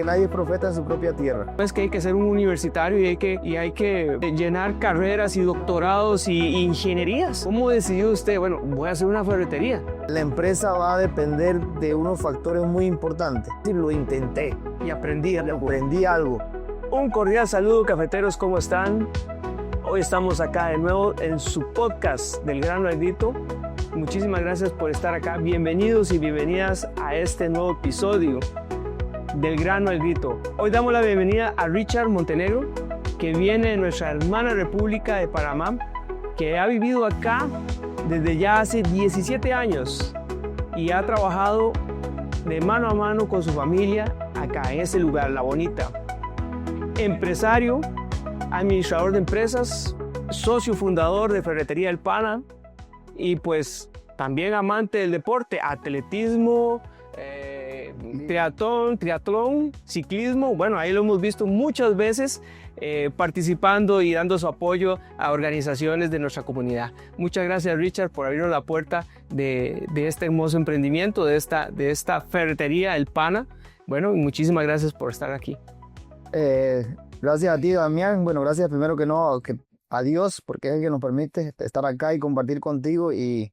nadie es profeta en su propia tierra. Es que hay que ser un universitario y hay que llenar carreras y doctorados y ingenierías. ¿Cómo decidió usted? Bueno, voy a hacer una ferretería. La empresa va a depender de unos factores muy importantes. Lo intenté Y aprendí algo. aprendí algo. Un cordial saludo, cafeteros, ¿cómo están? Hoy estamos acá de nuevo en su podcast del Grano al Grito. Muchísimas gracias por estar acá. Bienvenidos y bienvenidas a este nuevo episodio del Grano al Grito. Hoy damos la bienvenida a Richard Montenegro, que viene de nuestra hermana República de Panamá, que ha vivido acá desde ya hace 17 años y ha trabajado de mano a mano con su familia acá en ese lugar, La Bonita. Empresario, administrador de empresas, socio fundador de Ferretería El Pana y pues también amante del deporte, atletismo, triatlón, ciclismo. Bueno, ahí lo hemos visto muchas veces participando y dando su apoyo a organizaciones de nuestra comunidad. Muchas gracias, Richard, por abrirnos la puerta de este hermoso emprendimiento, de esta ferretería El Pana. Bueno, muchísimas gracias por estar aquí. Gracias a ti, Damián. Bueno, gracias primero que no a Dios, porque es el que nos permite estar acá y compartir contigo, y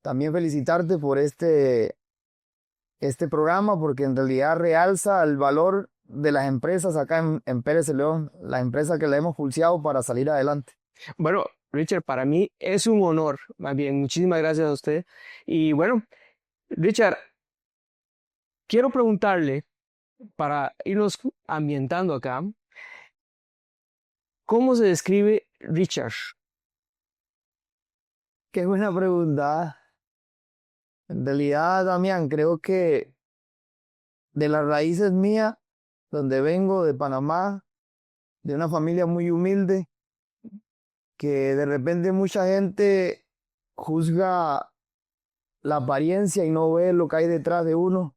también felicitarte por este programa, porque en realidad realza el valor de las empresas acá en Pérez León, las empresas que le hemos pulseado para salir adelante. Bueno, Richard, para mí es un honor, más bien, muchísimas gracias a usted. Y bueno, Richard, quiero preguntarle, para irnos ambientando acá, ¿cómo se describe Richard? Qué buena pregunta. En realidad, Damián, creo que de las raíces mías, donde vengo, de Panamá, de una familia muy humilde, que de repente mucha gente juzga la apariencia y no ve lo que hay detrás de uno.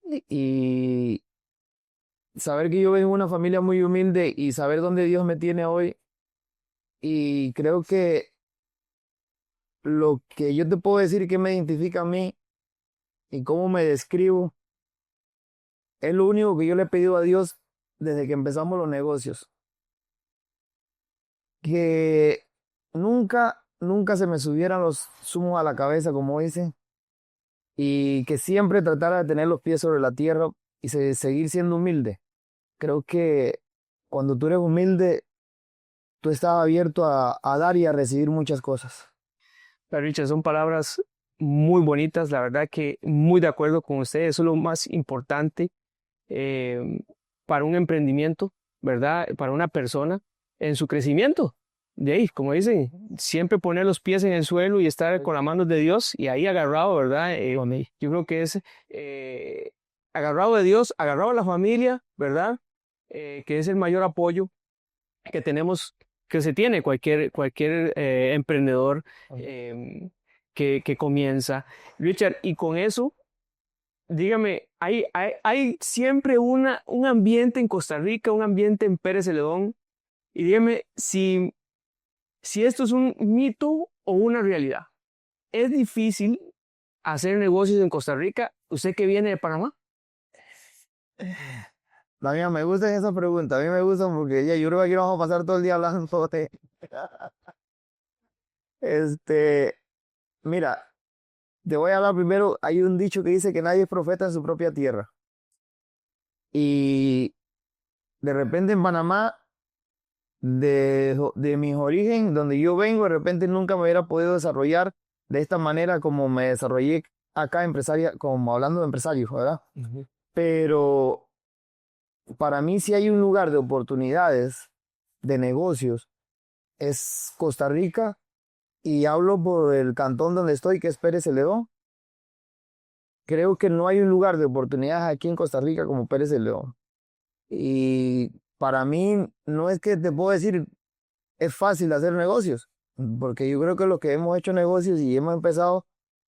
Y saber que yo vengo de una familia muy humilde y saber dónde Dios me tiene hoy, y creo que lo que yo te puedo decir que me identifica a mí y cómo me describo es lo único que yo le he pedido a Dios desde que empezamos los negocios. Que nunca se me subieran los humos a la cabeza, como dicen, y que siempre tratara de tener los pies sobre la tierra y seguir siendo humilde. Creo que cuando tú eres humilde, tú estás abierto a dar y a recibir muchas cosas. Pero Richard, son palabras muy bonitas, la verdad que muy de acuerdo con usted. Eso es lo más importante para un emprendimiento, ¿verdad? Para una persona en su crecimiento. De ahí, como dicen, siempre poner los pies en el suelo y estar con las manos de Dios y ahí agarrado, ¿verdad? Yo creo que es agarrado de Dios, agarrado a la familia, ¿verdad? Que es el mayor apoyo que tenemos, que se tiene cualquier emprendedor que comienza. Richard, y con eso, dígame, hay siempre un ambiente en Costa Rica, un ambiente en Pérez Celedón, y dígame si esto es un mito o una realidad. ¿Es difícil hacer negocios en Costa Rica? ¿Usted que viene de Panamá? Damián, me gustan esas preguntas, a mí me gustan porque ya yo creo que aquí nos vamos a pasar todo el día hablando de... Mira, te voy a hablar primero. Hay un dicho que dice que nadie es profeta en su propia tierra. Y de repente en Panamá, de mis orígenes, donde yo vengo, de repente nunca me hubiera podido desarrollar de esta manera como me desarrollé acá, como hablando de empresarios, ¿verdad? Uh-huh. Pero para mí, si hay un lugar de oportunidades, de negocios, es Costa Rica, y hablo por el cantón donde estoy, que es Pérez Celedón. Creo que no hay un lugar de oportunidades aquí en Costa Rica como Pérez Celedón. Y para mí, no es que te puedo decir, es fácil hacer negocios, porque yo creo que los que hemos hecho negocios y hemos empezado,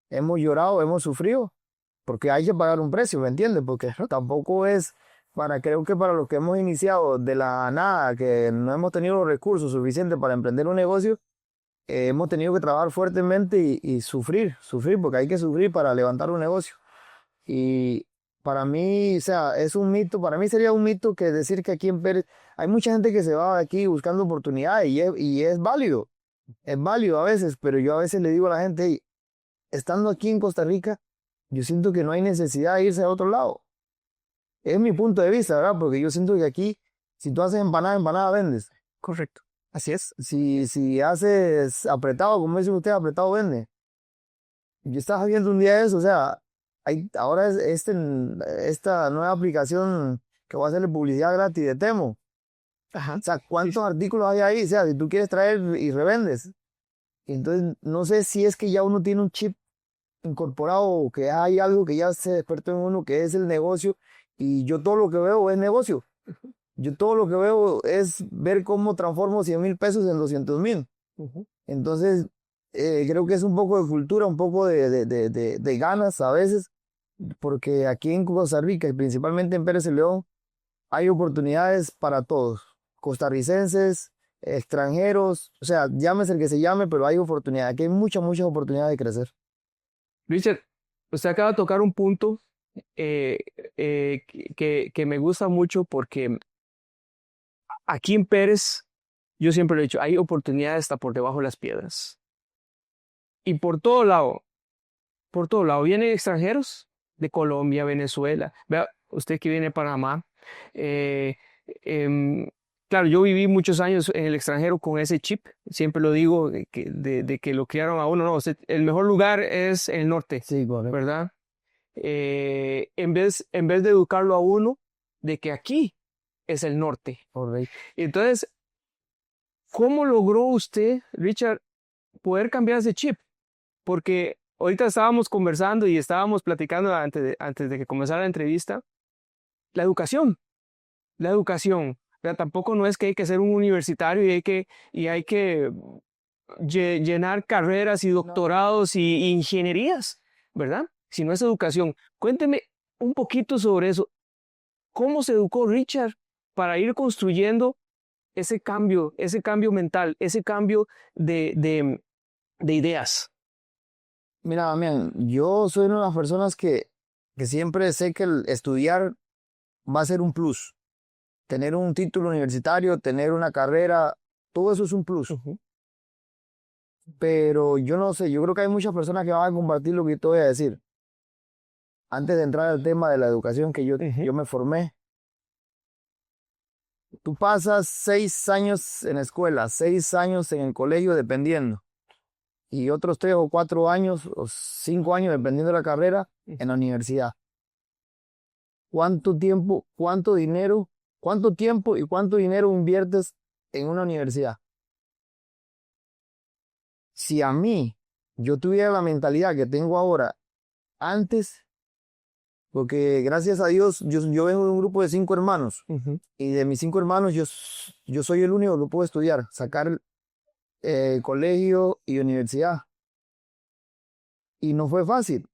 hemos llorado, hemos sufrido, porque hay que pagar un precio, ¿me entiendes? Porque tampoco es creo que para los que hemos iniciado de la nada, que no hemos tenido los recursos suficientes para emprender un negocio, hemos tenido que trabajar fuertemente y sufrir, porque hay que sufrir para levantar un negocio. Y Para mí, o sea, es un mito, para mí sería un mito que decir que aquí en Pérez hay mucha gente que se va de aquí buscando oportunidades y es válido a veces, pero yo a veces le digo a la gente, "Hey, estando aquí en Costa Rica, yo siento que no hay necesidad de irse a otro lado. Es mi punto de vista, ¿verdad? Porque yo siento que aquí, si tú haces empanada, empanada vendes. Correcto. Así es. Si haces apretado, como dice usted, apretado vende. Yo estaba viendo un día eso, o sea, ahora esta nueva aplicación que va a hacerle publicidad gratis de Temo. Ajá. O sea, ¿cuántos artículos hay ahí? O sea, si tú quieres traer y revendes. Entonces, no sé si es que ya uno tiene un chip incorporado o que hay algo que ya se despertó en uno, que es el negocio, y yo todo lo que veo es negocio. Yo todo lo que veo es ver cómo transformo 100,000 pesos en 200,000. Ujú. Entonces, creo que es un poco de cultura, un poco de ganas a veces, porque aquí en Costa Rica y principalmente en Pérez de León hay oportunidades para todos, costarricenses, extranjeros, o sea, llámese el que se llame, pero hay oportunidades. Aquí hay muchas oportunidades de crecer. Richard, usted acaba de tocar un punto que me gusta mucho porque aquí en Pérez, yo siempre lo he dicho, hay oportunidades hasta por debajo de las piedras. Y por todo lado, vienen extranjeros de Colombia, Venezuela. Vea, usted que viene de Panamá. eh, em, claro, yo viví muchos años en el extranjero con ese chip. Siempre lo digo de que lo criaron a uno. No, el mejor lugar es el norte, Sí, correcto. ¿verdad? En vez de educarlo a uno de que aquí es el norte. Correcto. Entonces, ¿cómo logró usted, Richard, poder cambiar ese chip? Porque ahorita estábamos conversando y estábamos platicando antes de que comenzara la entrevista, la educación, la educación. O sea, tampoco no es que hay que ser un universitario y hay que llenar carreras y doctorados y ingenierías, ¿verdad? Sino es educación. Cuénteme un poquito sobre eso. ¿Cómo se educó Richard para ir construyendo ese cambio mental, ese cambio de ideas? Mira, Damián, yo soy una de las personas que siempre sé que el estudiar va a ser un plus. Tener un título universitario, tener una carrera, todo eso es un plus. Ujú. Pero yo no sé, yo creo que hay muchas personas que van a compartir lo que te voy a decir. Antes de entrar al tema de la educación que Ujú. yo me formé, tú pasas 6 años en la escuela, 6 años en el colegio, dependiendo, y otros 3 o 4 años o 5 años, dependiendo de la carrera, en la universidad. ¿Cuánto tiempo, cuánto dinero, cuánto tiempo y cuánto dinero inviertes en una universidad? Si a mí yo tuviera la mentalidad que tengo ahora, antes, porque gracias a Dios yo vengo de un grupo de 5 hermanos Ujú. y de mis 5 hermanos yo soy el único que puedo estudiar, sacar colegio y universidad. Y no fue fácil.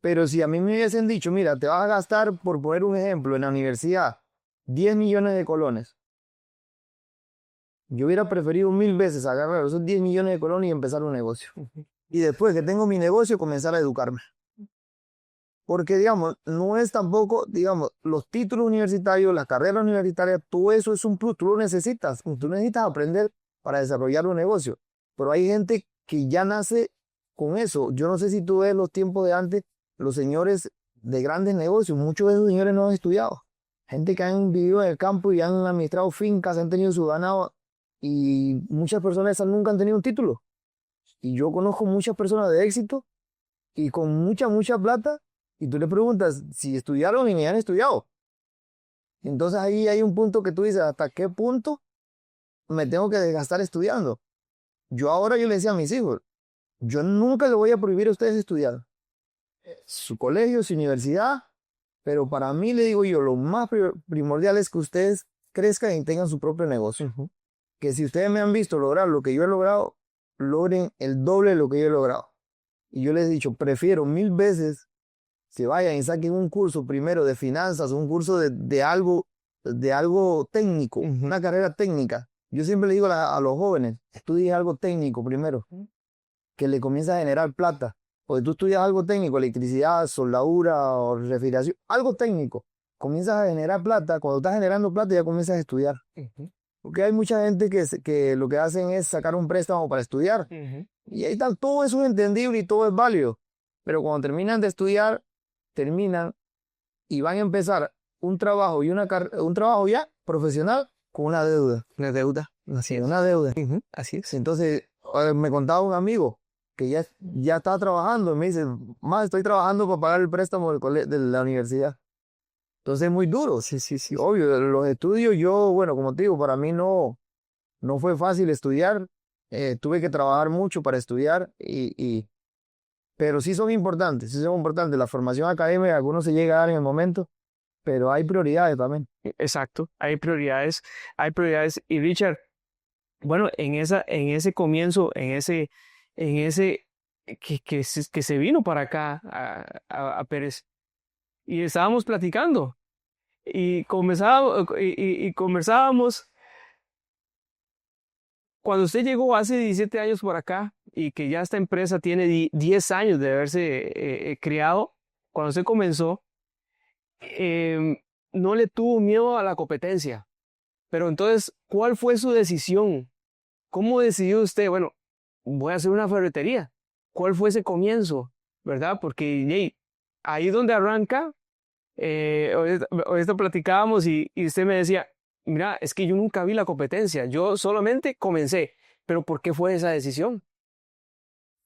Pero si a mí me hubiesen dicho, mira, te vas a gastar, por poner un ejemplo, en la universidad, 10 millones de colones, yo hubiera preferido 1000 veces agarrar esos 10 millones de colones y empezar un negocio. Ujú. Y después que tengo mi negocio, comenzar a educarme. Porque, digamos, no es tampoco, digamos, los títulos universitarios, las carreras universitarias, todo eso es un plus, tú lo necesitas. Tú necesitas aprender para desarrollar un negocio. Pero hay gente que ya nace con eso. Yo no sé si tú ves los tiempos de antes, los señores de grandes negocios, muchos de esos señores no han estudiado. Gente que han vivido en el campo y han administrado fincas, han tenido su ganado, y muchas personas esas nunca han tenido un título. Y yo conozco muchas personas de éxito y con mucha plata, y tú le preguntas si estudiaron y ni han estudiado. Entonces ahí hay un punto que tú dices, ¿hasta qué punto me tengo que desgastar estudiando? Yo le decía a mis hijos, yo nunca le voy a prohibir a ustedes estudiar. Su colegio, su universidad, pero para mí, le digo yo, lo más primordial es que ustedes crezcan y tengan su propio negocio. Ujú. Que si ustedes me han visto lograr lo que yo he logrado, logren el doble de lo que yo he logrado. Y yo les he dicho, prefiero 1000 veces que vayan y saquen un curso primero de finanzas, un curso de algo técnico, Ujú. una carrera técnica. Yo siempre le digo a los jóvenes, estudien algo técnico primero, que le comience a generar plata. porque tú estudias algo técnico, electricidad, soldadura o refrigeración, algo técnico, comienzas a generar plata, cuando estás generando plata ya comienzas a estudiar. Porque hay mucha gente que lo que hacen es sacar un préstamo para estudiar. Y ahí están, todo eso es entendible y todo es válido. Pero cuando terminan de estudiar, terminan y van a empezar un trabajo y un trabajo ya profesional con una deuda. Una deuda, así es. Una deuda. Así es. Entonces, me contaba un amigo que ya está trabajando y me dice, más estoy trabajando para pagar el préstamo de la universidad. Entonces es muy duro. Sí, sí, sí. Obvio, los estudios bueno, como te digo, para mí no fue fácil estudiar. Tuve que trabajar mucho para estudiar pero sí son importantes, sí son importantes. La formación académica, algunos se llega a dar en el momento, pero hay prioridades también. Exacto, hay prioridades, hay prioridades. Y Richard, bueno, en ese comienzo, en ese que se vino para acá a Pérez y estábamos platicando y conversábamos cuando usted llegó hace 17 años por acá y que ya esta empresa tiene 10 años de haberse creado, cuando usted comenzó, em, no le tuvo miedo a la competencia. Pero entonces, ¿cuál fue su decisión? ¿Cómo decidió usted? Bueno, voy a hacer una ferretería. ¿Cuál fue ese comienzo? ¿Verdad? Porque hey, ahí donde arranca, ahorita platicábamos y usted me decía, mira, es que yo nunca vi la competencia, yo solamente comencé. Pero ¿por qué fue esa decisión?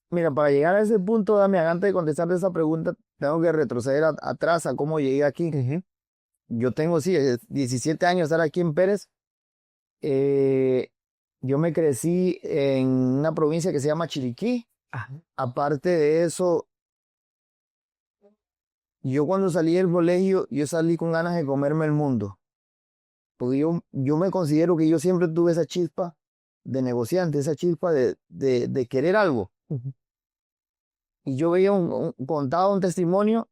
Mira, para llegar a ese punto, Damián, antes de contestar esa pregunta, tengo que retroceder atrás a cómo llegué aquí. Yo tengo, sí, 17 años de estar aquí en Pérez. Yo me crecí en una provincia que se llama Chiriquí. Ajá. Aparte de eso, yo cuando salí del colegio, yo salí con ganas de comerme el mundo. Porque yo me considero que yo siempre tuve esa chispa de negociante, esa chispa de querer algo. Y yo veía contaba un testimonio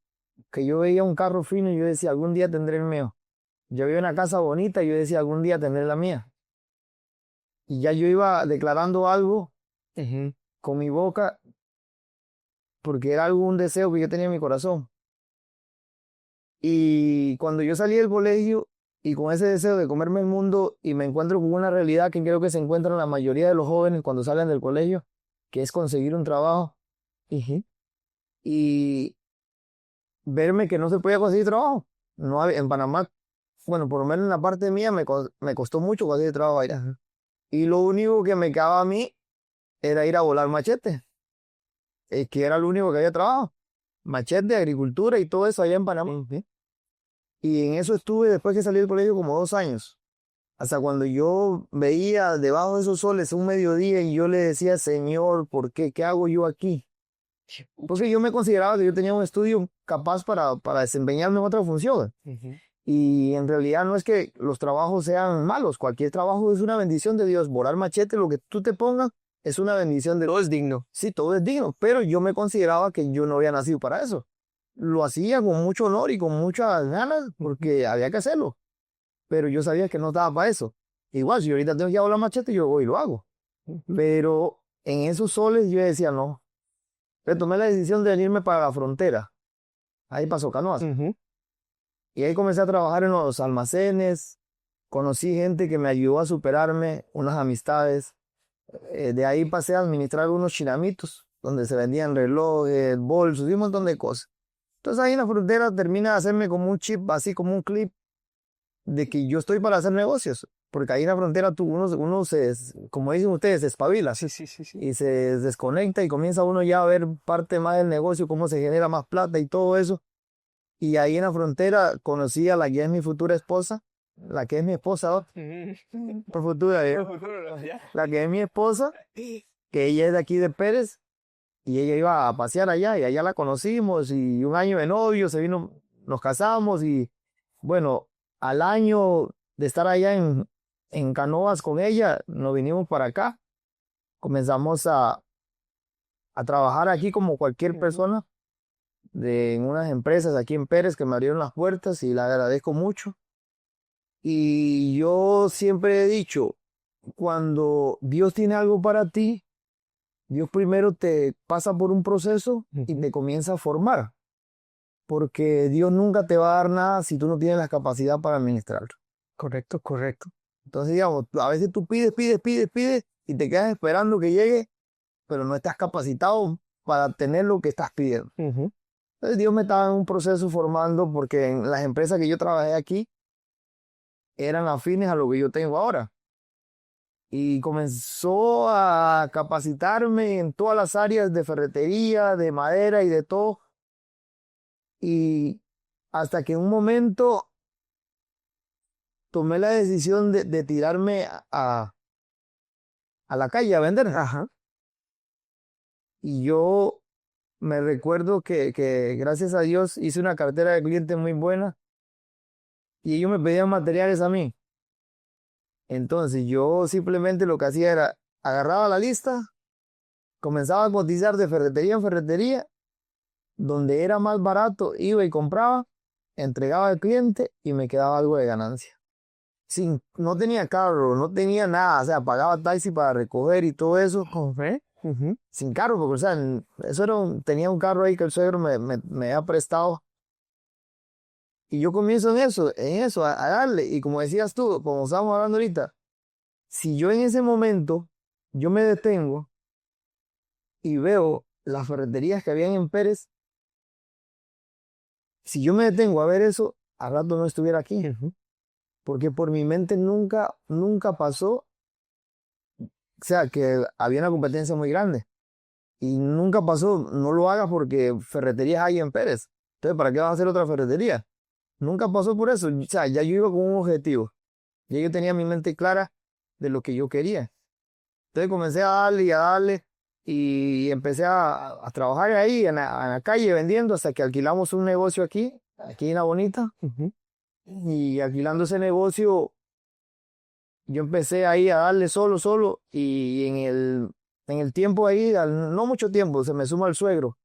que yo veía un carro fino y yo decía, algún día tendré el mío. Yo veía una casa bonita y yo decía, algún día tendré la mía. Y ya yo iba declarando algo con mi boca porque era un deseo que yo tenía en mi corazón. Y cuando yo salí del colegio y con ese deseo de comerme el mundo y me encuentro con una realidad que creo que se encuentran la mayoría de los jóvenes cuando salen del colegio, que es conseguir un trabajo y verme que no se podía conseguir trabajo. No en Panamá, bueno, por lo menos en la parte mía me costó mucho conseguir trabajo allá. Y lo único que me quedaba a mí era ir a volar machete, que era lo único que había trabajo. Machete, agricultura y todo eso allá en Panamá. Y en eso estuve después que salí del colegio como 2 años. Hasta cuando yo veía debajo de esos soles un mediodía y yo le decía, Señor, ¿por qué? ¿Qué hago yo aquí? Porque yo me consideraba que yo tenía un estudio capaz para desempeñarme en otra función. Y en realidad no es que los trabajos sean malos. Cualquier trabajo es una bendición de Dios. Volar machete, lo que tú te pongas, es una bendición de Dios. Todo es digno. Sí, todo es digno. Pero yo me consideraba que yo no había nacido para eso. Lo hacía con mucho honor y con muchas ganas porque había que hacerlo. Pero yo sabía que no estaba para eso. Igual, si yo ahorita tengo que volar machete, yo voy y lo hago. Pero en esos soles yo decía, no. Entonces tomé la decisión de venirme para la frontera. Ahí pasó Canoas. Y ahí comencé a trabajar en los almacenes, conocí gente que me ayudó a superarme, unas amistades. De ahí pasé a administrar unos chinamitos, donde se vendían relojes, bolsos y un montón de cosas. Entonces ahí en la frontera termina de hacerme como un chip, así como un clip, de que yo estoy para hacer negocios. Porque ahí en la frontera uno como dicen ustedes, se espabila. Sí, sí, sí, sí. Y se desconecta y comienza uno ya a ver parte más del negocio, cómo se genera más plata y todo eso. Y ahí en la frontera conocí a la que es mi futura esposa, la que es mi esposa ahora, por futura, la que es mi esposa, que ella es de aquí de Pérez, y ella iba a pasear allá, y allá la conocimos, y un año de novio, nos casamos, y bueno, al año de estar allá en Canoas con ella, nos vinimos para acá, comenzamos a trabajar aquí como cualquier persona en unas empresas aquí en Pérez que me abrieron las puertas y la agradezco mucho. Y yo siempre he dicho, cuando Dios tiene algo para ti, Dios primero te pasa por un proceso y te comienza a formar, porque Dios nunca te va a dar nada si tú no tienes la capacidad para administrarlo. Correcto, correcto. Entonces, digamos, a veces tú pides y te quedas esperando que llegue, pero no estás capacitado para tener lo que estás pidiendo. Ujú. Entonces, Dios me estaba en un proceso formando porque en las empresas que yo trabajé aquí eran afines a lo que yo tengo ahora. Y comenzó a capacitarme en todas las áreas de ferretería, de madera y de todo. Y hasta que en un momento tomé la decisión de tirarme a la calle a vender. Ajá. Y yo me recuerdo que gracias a Dios hice una cartera de clientes muy buena y ellos me pedían materiales a mí. Entonces yo simplemente lo que hacía era agarraba la lista, comenzaba a cotizar de ferretería en ferretería, donde era más barato iba y compraba, entregaba al cliente y me quedaba algo de ganancia. No tenía carro, no tenía nada, o sea, pagaba taxi para recoger y todo eso, Ok. Ujú. sin carro, porque o sea, eso era tenía un carro ahí que el suegro me había prestado. Y yo comienzo en eso, a darle. Y como decías tú, como estábamos hablando ahorita, si yo en ese momento, yo me detengo y veo las ferreterías que habían en Pérez, si yo me detengo a ver eso, al rato no estuviera aquí. Ujú. Porque por mi mente nunca pasó, o sea, que había una competencia muy grande. Y nunca pasó, no lo hagas porque ferreterías hay en Pérez. Entonces, ¿para qué vas a hacer otra ferretería? Nunca pasó por eso. O sea, ya yo iba con un objetivo. Ya yo tenía mi mente clara de lo que yo quería. Entonces comencé a darle y empecé a trabajar ahí en la calle vendiendo hasta que alquilamos un negocio aquí en La Bonita. Ujú. Y alquilando ese negocio, yo empecé ahí a darle solo y en el tiempo ahí, no mucho tiempo, se me suma el suegro,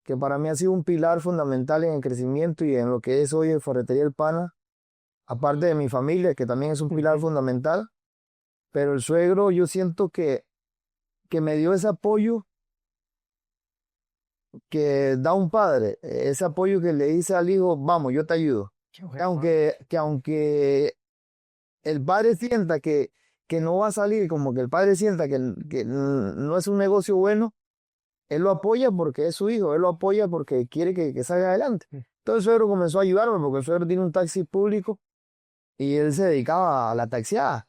que para mí ha sido un pilar fundamental en el crecimiento y en lo que es hoy el Ferretería El Pana, aparte de mi familia, que también es un pilar Ujú. fundamental, pero el suegro yo siento que me dio ese apoyo que da un padre, ese apoyo que le dice al hijo, vamos, yo te ayudo. Qué bueno. Que aunque el padre sienta que no va a salir, como que el padre sienta que no es un negocio bueno, él lo apoya porque es su hijo, él lo apoya porque quiere que salga adelante. Entonces el suegro comenzó a ayudarme porque el suegro tiene un taxi público y él se dedicaba a la taxiada.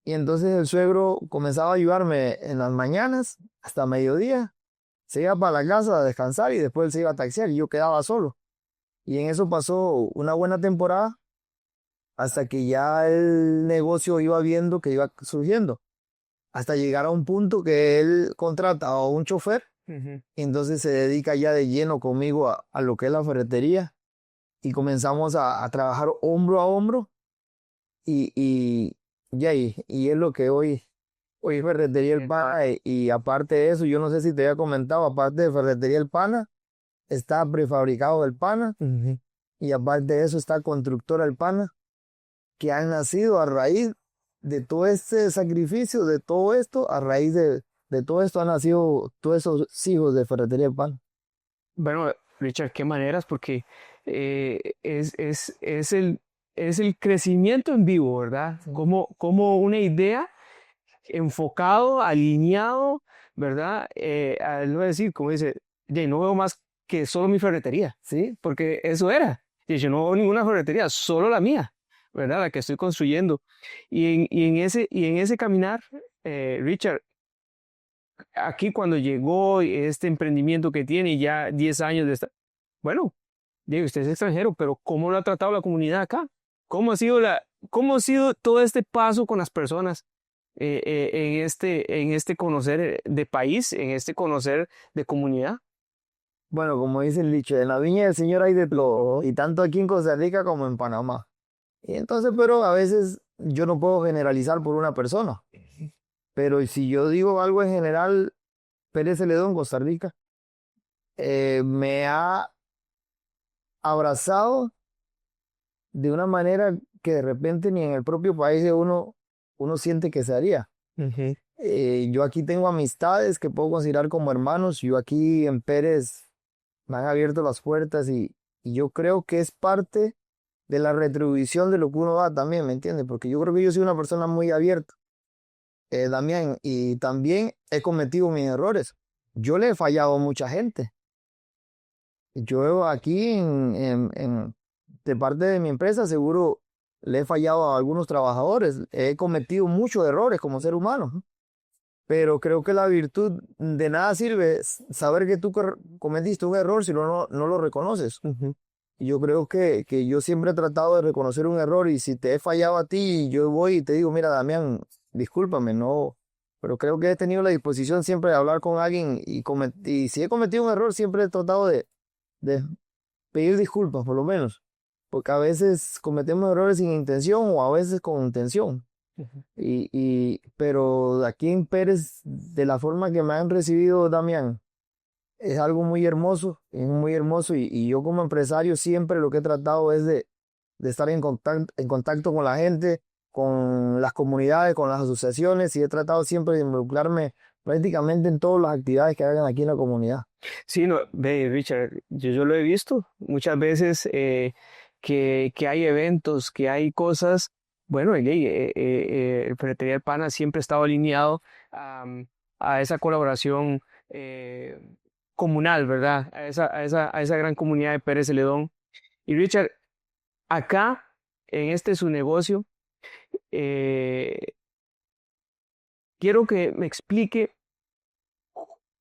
Y entonces el suegro comenzaba a ayudarme en las mañanas hasta mediodía. Se iba para la casa a descansar y después él se iba a taxiar y yo quedaba solo. Y en eso pasó una buena temporada hasta que ya el negocio iba viendo que iba surgiendo. Hasta llegar a un punto que él contrata a un chofer Ujú. y entonces se dedica ya de lleno conmigo a lo que es la ferretería y comenzamos a trabajar hombro a hombro y, y es lo que hoy es Ferretería El Pana y aparte de eso, yo no sé si te había comentado, aparte de Ferretería El Pana, está prefabricado El Pana Ujú. y aparte de eso está Constructora El Pana, que han nacido a raíz de todo este sacrificio, de todo esto, a raíz de todo esto han nacido todos esos hijos de Ferretería El Pana. Bueno, Richard, qué maneras, porque es el crecimiento en vivo, ¿verdad? Sí. Como una idea enfocado, alineado, ¿verdad? Al no decir, como dice, "Ye, no veo más que solo mi ferretería, ¿sí? Porque eso era. Dice, no veo ninguna ferretería, solo la mía, ¿verdad? La que estoy construyendo. Y en ese caminar, Richard, aquí cuando llegó este emprendimiento que tiene ya 10 años de estar, bueno, digo, usted es extranjero, pero ¿cómo lo ha tratado la comunidad acá? ¿Cómo ha sido todo este paso con las personas en este conocer de país, en este conocer de comunidad? Bueno, como dice el dicho, en la viña del Señor hay de todo, y tanto aquí en Costa Rica como en Panamá. Y entonces, pero a veces yo no puedo generalizar por una persona. Pero si yo digo algo en general, Pérez Celedón, Costa Rica, me ha abrazado de una manera que de repente ni en el propio país de uno siente que se haría. Ujú. Yo aquí tengo amistades que puedo considerar como hermanos. Yo aquí en Pérez me han abierto las puertas y yo creo que es parte de la retribución de lo que uno da también, ¿me entiendes? Porque yo creo que yo soy una persona muy abierta, Damián, y también he cometido mis errores. Yo le he fallado a mucha gente. Yo aquí de parte de mi empresa seguro le he fallado a algunos trabajadores. He cometido muchos errores como ser humano, ¿no? Pero creo que la virtud de nada sirve saber que tú cometiste un error si no lo reconoces. Ujú. Y yo creo que yo siempre he tratado de reconocer un error y si te he fallado a ti, yo voy y te digo, mira, Damián, discúlpame, no, pero creo que he tenido la disposición siempre de hablar con alguien y si he cometido un error, siempre he tratado de pedir disculpas, por lo menos, porque a veces cometemos errores sin intención o a veces con intención. Ujú. Pero aquí en Pérez, de la forma que me han recibido, Damián, es algo es muy hermoso y yo como empresario siempre lo que he tratado es de estar en contacto con la gente, con las comunidades, con las asociaciones y he tratado siempre de involucrarme prácticamente en todas las actividades que hagan aquí en la comunidad. Sí, no, ve, Richard, yo lo he visto muchas veces que hay eventos, que hay cosas. Bueno, el Ferretería del Pana siempre ha estado alineado a esa colaboración eh, comunal, ¿verdad? A esa gran comunidad de Pérez Celedón. Y Richard, acá, en este su negocio, eh, quiero que me explique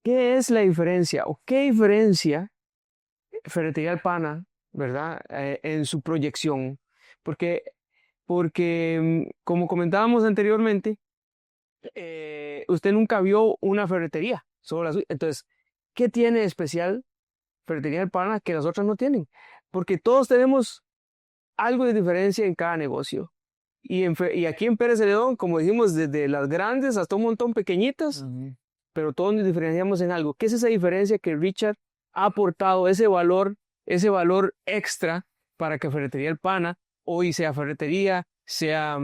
qué es la diferencia o qué diferencia Ferretería del Pana, ¿verdad? En su proyección. Porque, porque como comentábamos anteriormente, usted nunca vio una ferretería, solo la suya. Entonces, ¿qué tiene de especial Ferretería del Pana que las otras no tienen? Porque todos tenemos algo de diferencia en cada negocio. Y aquí en Pérez Celedón, como dijimos, desde las grandes hasta un montón pequeñitas, Ujú. pero todos nos diferenciamos en algo. ¿Qué es esa diferencia que Richard ha aportado, ese valor extra para que Ferretería El Pana hoy sea ferretería, sea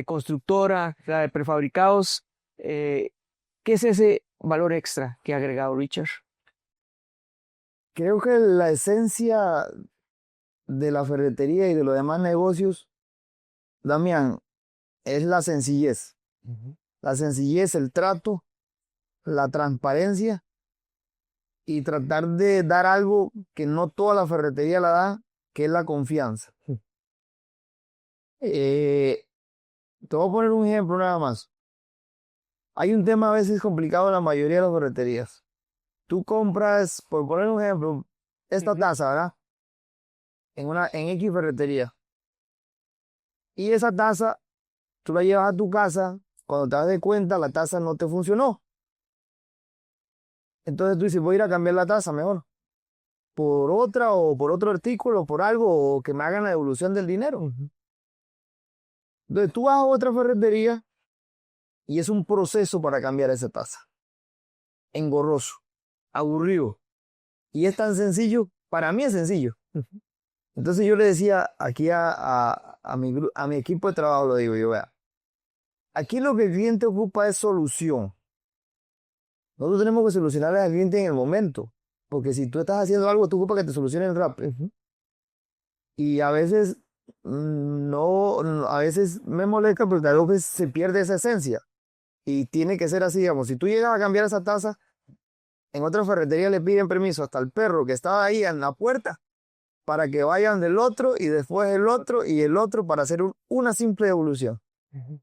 constructora, sea de prefabricados? ¿Qué es ese valor extra que ha agregado Richard? Creo que la esencia de la ferretería y de los demás negocios, Damián, es la sencillez. Ujú. La sencillez, el trato, la transparencia y tratar de dar algo que no toda la ferretería la da, que es la confianza. Eh, Te voy a poner un ejemplo nada más. Hay un tema a veces complicado en la mayoría de las ferreterías. Tú compras, por poner un ejemplo, esta Ujú. taza, ¿verdad? En X ferretería. Y esa taza, tú la llevas a tu casa, cuando te das de cuenta, la taza no te funcionó. Entonces tú dices, voy a ir a cambiar la taza mejor. Por otra o por otro artículo, por algo, o que me hagan la devolución del dinero. Ujú. Entonces tú vas a otra ferretería y es un proceso para cambiar esa taza. Engorroso, aburrido. Y es tan sencillo, para mí es sencillo. Entonces yo le decía aquí a mi equipo de trabajo, lo digo yo, vea, aquí lo que el cliente ocupa es solución. Nosotros tenemos que solucionarle al cliente en el momento, porque si tú estás haciendo algo, tú ocupas que te solucionen rápido. Ujú. Y a veces a veces me molesta porque a veces se pierde esa esencia. Y tiene que ser así, digamos, si tú llegas a cambiar esa taza, en otra ferretería le piden permiso hasta el perro que estaba ahí en la puerta para que vayan del otro y después el otro y el otro para hacer una simple devolución. Ujú.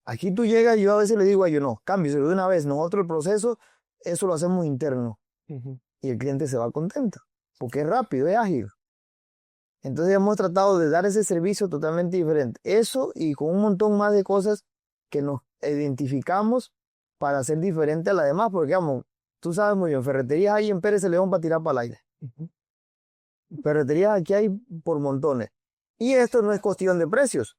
Aquí tú llegas y yo a veces le digo a ellos, no, cámbieselo de una vez. Nosotros el proceso, eso lo hacemos interno Ujú. y el cliente se va contento porque es rápido, es ágil. Entonces hemos tratado de dar ese servicio totalmente diferente. Eso y con un montón más de cosas que nos identificamos para ser diferente a la demás, porque vamos, tú sabes muy bien, ferreterías hay en Pérez León para tirar para el aire. Ujú. Ferreterías aquí hay por montones. Y esto no es cuestión de precios,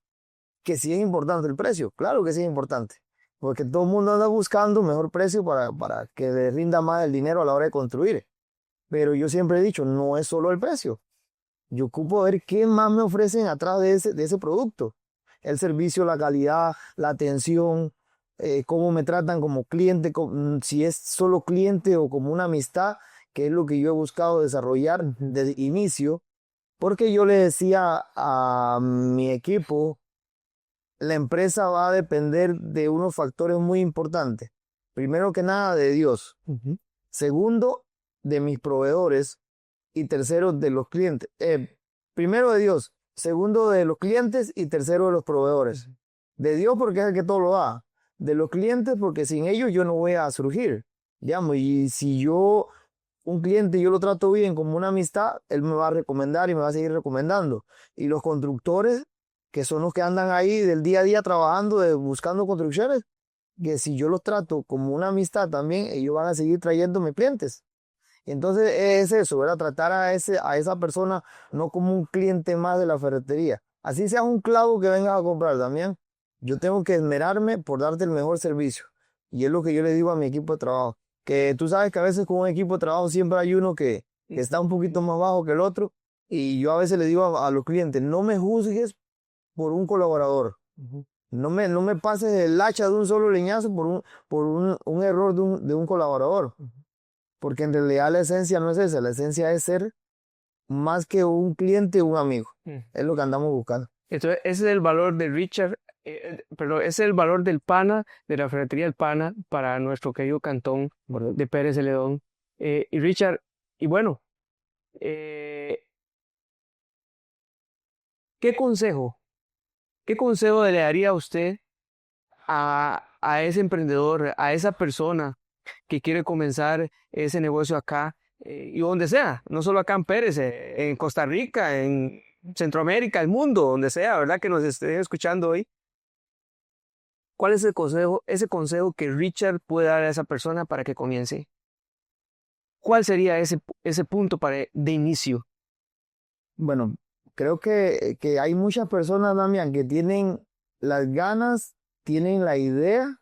que sí es importante el precio, claro que sí es importante, porque todo el mundo anda buscando mejor precio para que le rinda más el dinero a la hora de construir. Pero yo siempre he dicho, no es solo el precio. Yo ocupo ver qué más me ofrecen atrás de ese producto. El servicio, la calidad, la atención, cómo me tratan como cliente, si es solo cliente o como una amistad, que es lo que yo he buscado desarrollar desde inicio, porque yo le decía a mi equipo, la empresa va a depender de unos factores muy importantes. Primero que nada, de Dios. Segundo, de mis proveedores. Y tercero, de los clientes. Primero de Dios, segundo de los clientes y tercero de los proveedores. De Dios porque es el que todo lo da. De los clientes porque sin ellos yo no voy a surgir. Digamos, y si un cliente yo lo trato bien como una amistad, él me va a recomendar y me va a seguir recomendando. Y los constructores, que son los que andan ahí del día a día trabajando, buscando construcciones, que si yo los trato como una amistad también, ellos van a seguir trayéndome clientes. Entonces es eso, ¿verdad? Tratar a esa persona no como un cliente más de la ferretería. Así sea un clavo que vengas a comprar también. Yo tengo que esmerarme por darte el mejor servicio. Y es lo que yo le digo a mi equipo de trabajo. Que tú sabes que a veces con un equipo de trabajo siempre hay uno que está un poquito más bajo que el otro. Y yo a veces le digo a los clientes, no me juzgues por un colaborador. No me pases el hacha de un solo leñazo por un error de un colaborador. Porque en realidad la esencia no es esa, la esencia es ser más que un cliente, un amigo. Es lo que andamos buscando. Entonces, ese es el valor de Richard, perdón, ese es el valor del pana, de la ferretería del pana, para nuestro querido cantón de Pérez Celedón. Y Richard, y bueno, eh, ¿qué consejo le daría a usted a ese emprendedor, a esa persona que quiere comenzar ese negocio acá y donde sea, no solo acá en Pérez, en Costa Rica, en Centroamérica, el mundo, donde sea, ¿verdad? Que nos estén escuchando hoy? ¿Cuál es ese consejo que Richard puede dar a esa persona para que comience? ¿Cuál sería ese punto de inicio? Bueno, creo que hay muchas personas, Damián, que tienen las ganas, tienen la idea,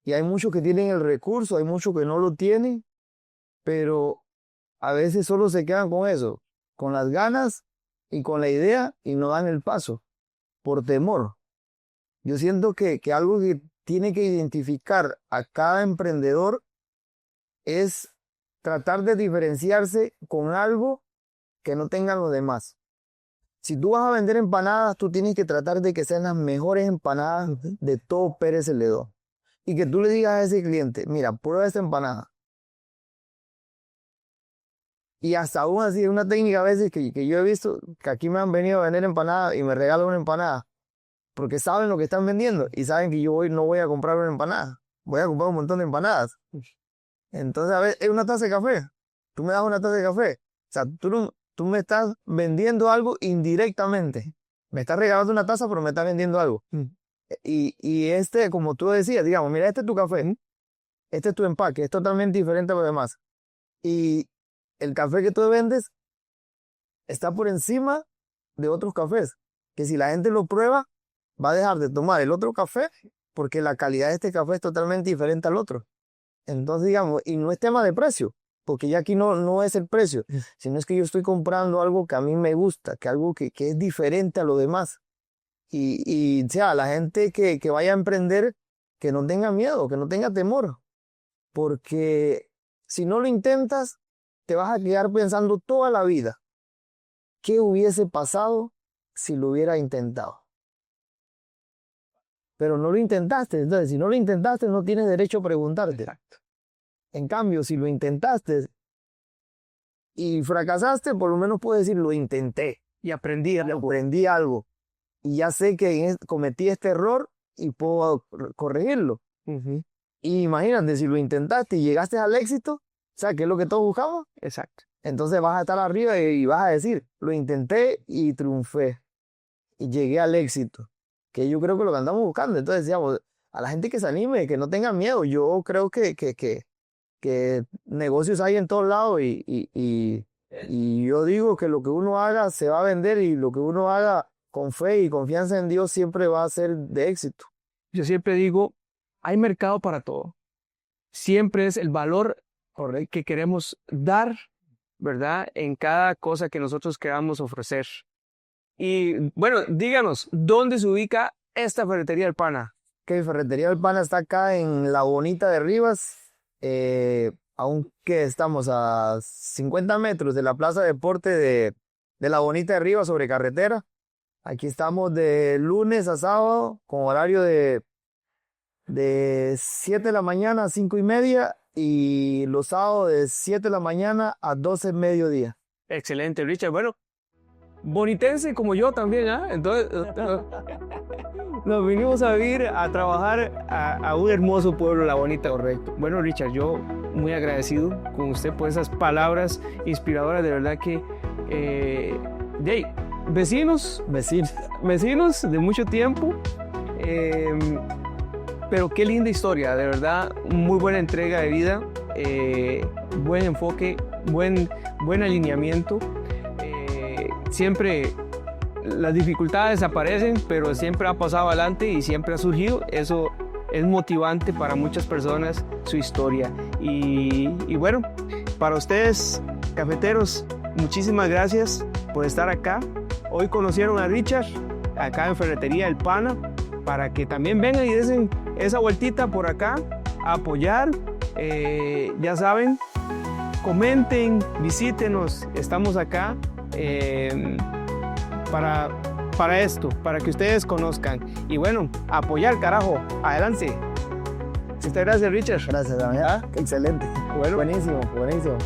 y hay muchos que tienen el recurso, hay muchos que no lo tienen, pero a veces solo se quedan con eso, con las ganas y con la idea y no dan el paso por temor. Yo siento que algo que tiene que identificar a cada emprendedor es tratar de diferenciarse con algo que no tengan los demás. Si tú vas a vender empanadas, tú tienes que tratar de que sean las mejores empanadas de todo Pérez Celedón. Y que tú le digas a ese cliente, mira, prueba esta empanada. Y hasta aún así, es una técnica a veces que yo he visto, que aquí me han venido a vender empanadas y me regalan una empanada. Porque saben lo que están vendiendo y saben que yo hoy no voy a comprar una empanada. Voy a comprar un montón de empanadas. Entonces, a ver, es una taza de café. Tú me das una taza de café. O sea, tú me estás vendiendo algo indirectamente. Me estás regalando una taza, pero me estás vendiendo algo. Y como tú decías, digamos, mira, este es tu café. Este es tu empaque. Es totalmente diferente a lo demás. Y el café que tú vendes está por encima de otros cafés. Que si la gente lo prueba, va a dejar de tomar el otro café porque la calidad de este café es totalmente diferente al otro. Entonces, digamos, y no es tema de precio, porque ya aquí no es el precio, sino es que yo estoy comprando algo que a mí me gusta, que algo que es diferente a lo demás. O sea, la gente que vaya a emprender, que no tenga miedo, que no tenga temor, porque si no lo intentas, te vas a quedar pensando toda la vida, ¿qué hubiese pasado si lo hubiera intentado? Pero no lo intentaste. Entonces, si no lo intentaste, no tienes derecho a preguntarte. Exacto. En cambio, si lo intentaste y fracasaste, por lo menos puedes decir, lo intenté. Y aprendí Aprendí algo. Y ya sé que cometí este error y puedo corregirlo. Y imagínate, si lo intentaste y llegaste al éxito, o sea, que es lo que todos buscamos. Exacto. Entonces vas a estar arriba y vas a decir, lo intenté y triunfé. Y llegué al éxito. Que yo creo que lo que andamos buscando. Entonces decíamos, a la gente que se anime, que no tenga miedo. Yo creo que negocios hay en todos lados y yo digo que lo que uno haga se va a vender y lo que uno haga con fe y confianza en Dios siempre va a ser de éxito. Yo siempre digo, hay mercado para todo. Siempre es el valor que queremos dar, ¿verdad? En cada cosa que nosotros queramos ofrecer. Y bueno, díganos, ¿dónde se ubica esta ferretería del pana? que Ferretería del Pana está acá en La Bonita de Rivas, aunque estamos a 50 metros de la Plaza de Deporte de La Bonita de Rivas sobre carretera. Aquí estamos de lunes a sábado con horario de 7 de la mañana a 5:30 y los sábados de 7 de la mañana a 12 mediodía. Excelente, Richard. Bueno, bonitense como yo también, ¿ah? Entonces, nos vinimos a vivir, a trabajar a un hermoso pueblo, La Bonita. Correcto. Bueno, Richard, yo muy agradecido con usted por esas palabras inspiradoras, de verdad que, vecinos de mucho tiempo, pero qué linda historia, de verdad, muy buena entrega de vida, buen enfoque, buen alineamiento. Siempre las dificultades aparecen, pero siempre ha pasado adelante y siempre ha surgido. Eso es motivante para muchas personas, su historia. Y bueno, para ustedes, cafeteros, muchísimas gracias por estar acá. Hoy conocieron a Richard acá en Ferretería El Pana, para que también vengan y den esa vueltita por acá a apoyar. Ya saben, comenten, visítenos, estamos acá para esto, para que ustedes conozcan. Y bueno, apoyar, carajo, adelante. Muchas gracias, Richard. Gracias, Damián. Excelente. Bueno, Buenísimo, buenísimo.